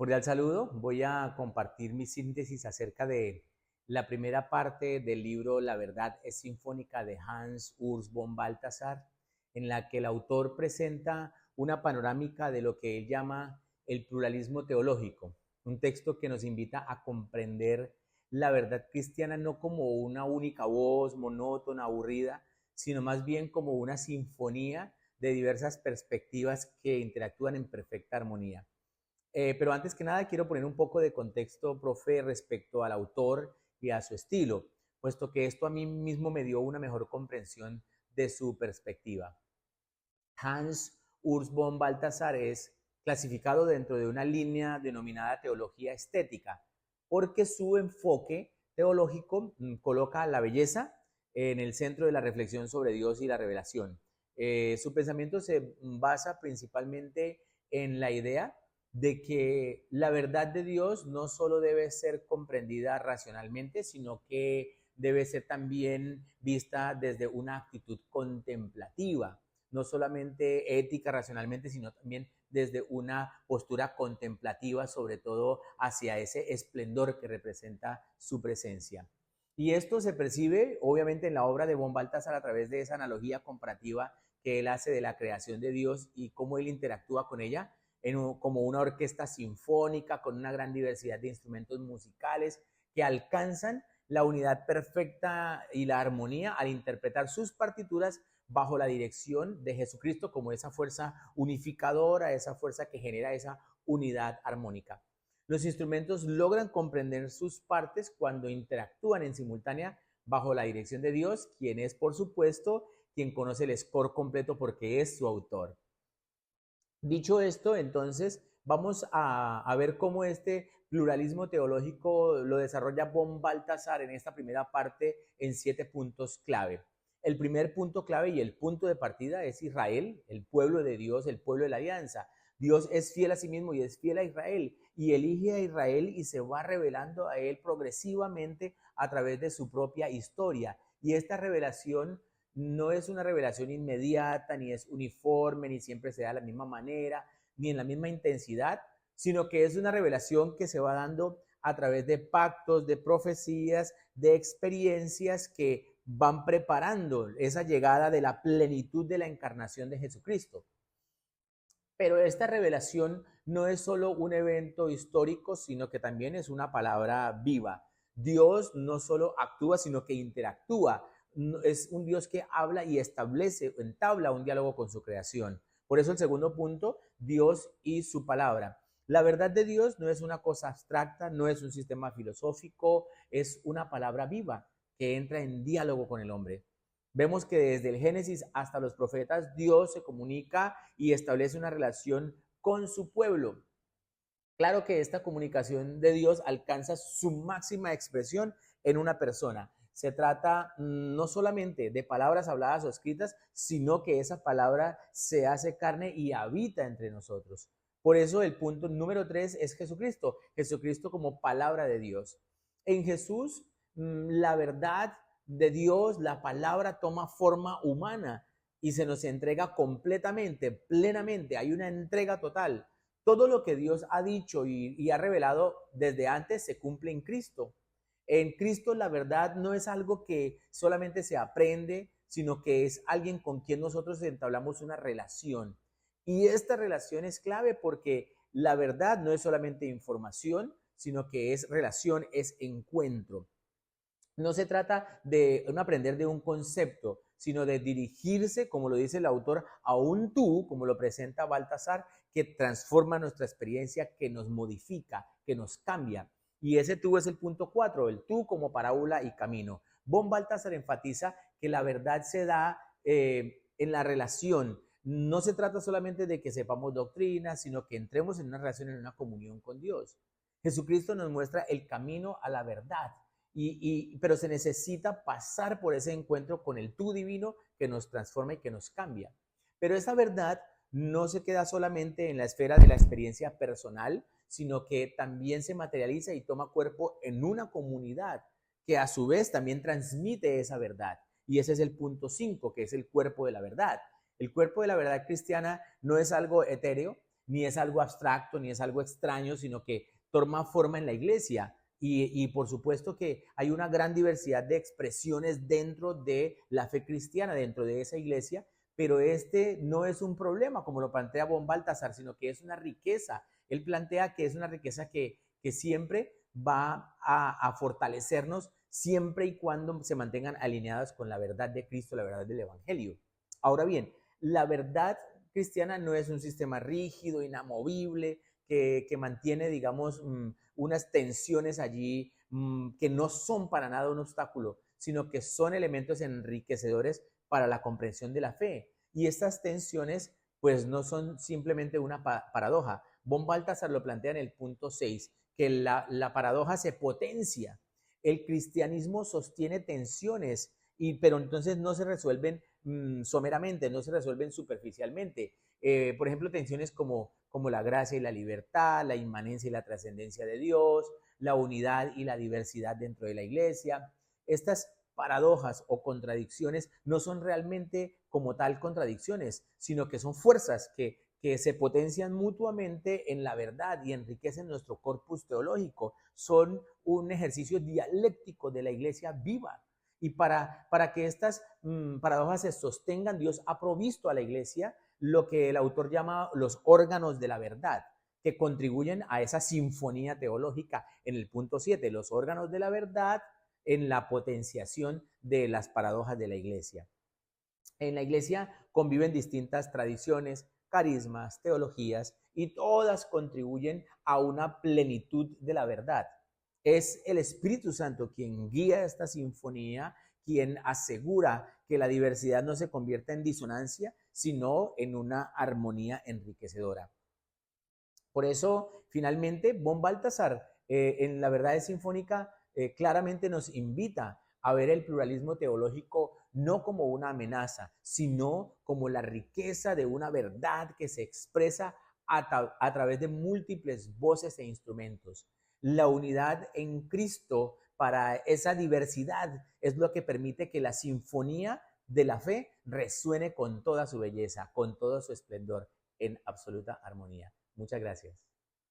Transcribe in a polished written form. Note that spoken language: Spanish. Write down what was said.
Cordial saludo. Voy a compartir mi síntesis acerca de la primera parte del libro La verdad es sinfónica de Hans Urs von Balthasar, en la que el autor presenta una panorámica de lo que él llama el pluralismo teológico, un texto que nos invita a comprender la verdad cristiana no como una única voz monótona, aburrida, sino más bien como una sinfonía de diversas perspectivas que interactúan en perfecta armonía. Pero antes que nada quiero poner un poco de contexto, profe, respecto al autor y a su estilo, puesto que esto a mí mismo me dio una mejor comprensión de su perspectiva. Hans Urs von Balthasar es clasificado dentro de una línea denominada teología estética, porque su enfoque teológico coloca la belleza en el centro de la reflexión sobre Dios y la revelación. Su pensamiento se basa principalmente en la idea de que la verdad de Dios no solo debe ser comprendida racionalmente, sino que debe ser también vista desde una actitud contemplativa, no solamente ética racionalmente, sino también desde una postura contemplativa, sobre todo hacia ese esplendor que representa su presencia. Y esto se percibe obviamente en la obra de von Balthasar a través de esa analogía comparativa que él hace de la creación de Dios y cómo él interactúa con ella como una orquesta sinfónica con una gran diversidad de instrumentos musicales que alcanzan la unidad perfecta y la armonía al interpretar sus partituras bajo la dirección de Jesucristo como esa fuerza unificadora, esa fuerza que genera esa unidad armónica. Los instrumentos logran comprender sus partes cuando interactúan en simultánea bajo la dirección de Dios, quien es, por supuesto, quien conoce el score completo porque es su autor. Dicho esto, entonces, vamos a ver cómo este pluralismo teológico lo desarrolla von Balthasar en esta primera parte en 7 puntos clave. El primer punto clave y el punto de partida es Israel, el pueblo de Dios, el pueblo de la alianza. Dios es fiel a sí mismo y es fiel a Israel y elige a Israel y se va revelando a él progresivamente a través de su propia historia. Y esta revelación no es una revelación inmediata, ni es uniforme, ni siempre se da de la misma manera, ni en la misma intensidad, sino que es una revelación que se va dando a través de pactos, de profecías, de experiencias que van preparando esa llegada de la plenitud de la encarnación de Jesucristo. Pero esta revelación no es solo un evento histórico, sino que también es una palabra viva. Dios no solo actúa, sino que interactúa. Es un Dios que habla y establece, entabla un diálogo con su creación. Por eso el segundo punto, Dios y su palabra. La verdad de Dios no es una cosa abstracta, no es un sistema filosófico, es una palabra viva que entra en diálogo con el hombre. Vemos que desde el Génesis hasta los profetas, Dios se comunica y establece una relación con su pueblo. Claro que esta comunicación de Dios alcanza su máxima expresión en una persona. Se trata no solamente de palabras habladas o escritas, sino que esa palabra se hace carne y habita entre nosotros. Por eso el punto número 3 es Jesucristo. Jesucristo como palabra de Dios. En Jesús, la verdad de Dios, la palabra toma forma humana y se nos entrega completamente, plenamente. Hay una entrega total. Todo lo que Dios ha dicho y ha revelado desde antes se cumple en Cristo. En Cristo la verdad no es algo que solamente se aprende, sino que es alguien con quien nosotros entablamos una relación. Y esta relación es clave porque la verdad no es solamente información, sino que es relación, es encuentro. No se trata de un aprender de un concepto, sino de dirigirse, como lo dice el autor, a un tú, como lo presenta Balthasar, que transforma nuestra experiencia, que nos modifica, que nos cambia. Y ese tú es el punto 4, el tú como parábola y camino. Von Balthasar enfatiza que la verdad se da en la relación. No se trata solamente de que sepamos doctrina, sino que entremos en una relación, en una comunión con Dios. Jesucristo nos muestra el camino a la verdad. Pero se necesita pasar por ese encuentro con el tú divino que nos transforma y que nos cambia. Pero esa verdad no se queda solamente en la esfera de la experiencia personal, sino que también se materializa y toma cuerpo en una comunidad que a su vez también transmite esa verdad. Y ese es el punto 5, que es el cuerpo de la verdad. El cuerpo de la verdad cristiana no es algo etéreo, ni es algo abstracto, ni es algo extraño, sino que toma forma en la iglesia. Y por supuesto que hay una gran diversidad de expresiones dentro de la fe cristiana, dentro de esa iglesia, pero este no es un problema, como lo plantea von Balthasar, sino que es una riqueza. Él plantea que es una riqueza que siempre va a fortalecernos siempre y cuando se mantengan alineadas con la verdad de Cristo, la verdad del Evangelio. Ahora bien, la verdad cristiana no es un sistema rígido, inamovible, que mantiene, digamos, unas tensiones allí que no son para nada un obstáculo, sino que son elementos enriquecedores para la comprensión de la fe. Y estas tensiones, pues, no son simplemente una paradoja. Von Balthasar lo plantea en el punto 6, que la paradoja se potencia. El cristianismo sostiene tensiones, pero entonces no se resuelven someramente, no se resuelven superficialmente. Por ejemplo, tensiones como la gracia y la libertad, la inmanencia y la trascendencia de Dios, la unidad y la diversidad dentro de la iglesia. Estas paradojas o contradicciones no son realmente como tal contradicciones, sino que son fuerzas que se potencian mutuamente en la verdad y enriquecen nuestro corpus teológico. Son un ejercicio dialéctico de la iglesia viva. Y para que estas paradojas se sostengan, Dios ha provisto a la iglesia lo que el autor llama los órganos de la verdad, que contribuyen a esa sinfonía teológica en el punto 7, los órganos de la verdad en la potenciación de las paradojas de la iglesia. En la iglesia conviven distintas tradiciones, carismas, teologías, y todas contribuyen a una plenitud de la verdad. Es el Espíritu Santo quien guía esta sinfonía, quien asegura que la diversidad no se convierta en disonancia, sino en una armonía enriquecedora. Por eso, finalmente, von Balthasar, en La Verdad es Sinfónica, claramente nos invita a ver el pluralismo teológico no como una amenaza, sino como la riqueza de una verdad que se expresa a través de múltiples voces e instrumentos. La unidad en Cristo para esa diversidad es lo que permite que la sinfonía de la fe resuene con toda su belleza, con todo su esplendor, en absoluta armonía. Muchas gracias.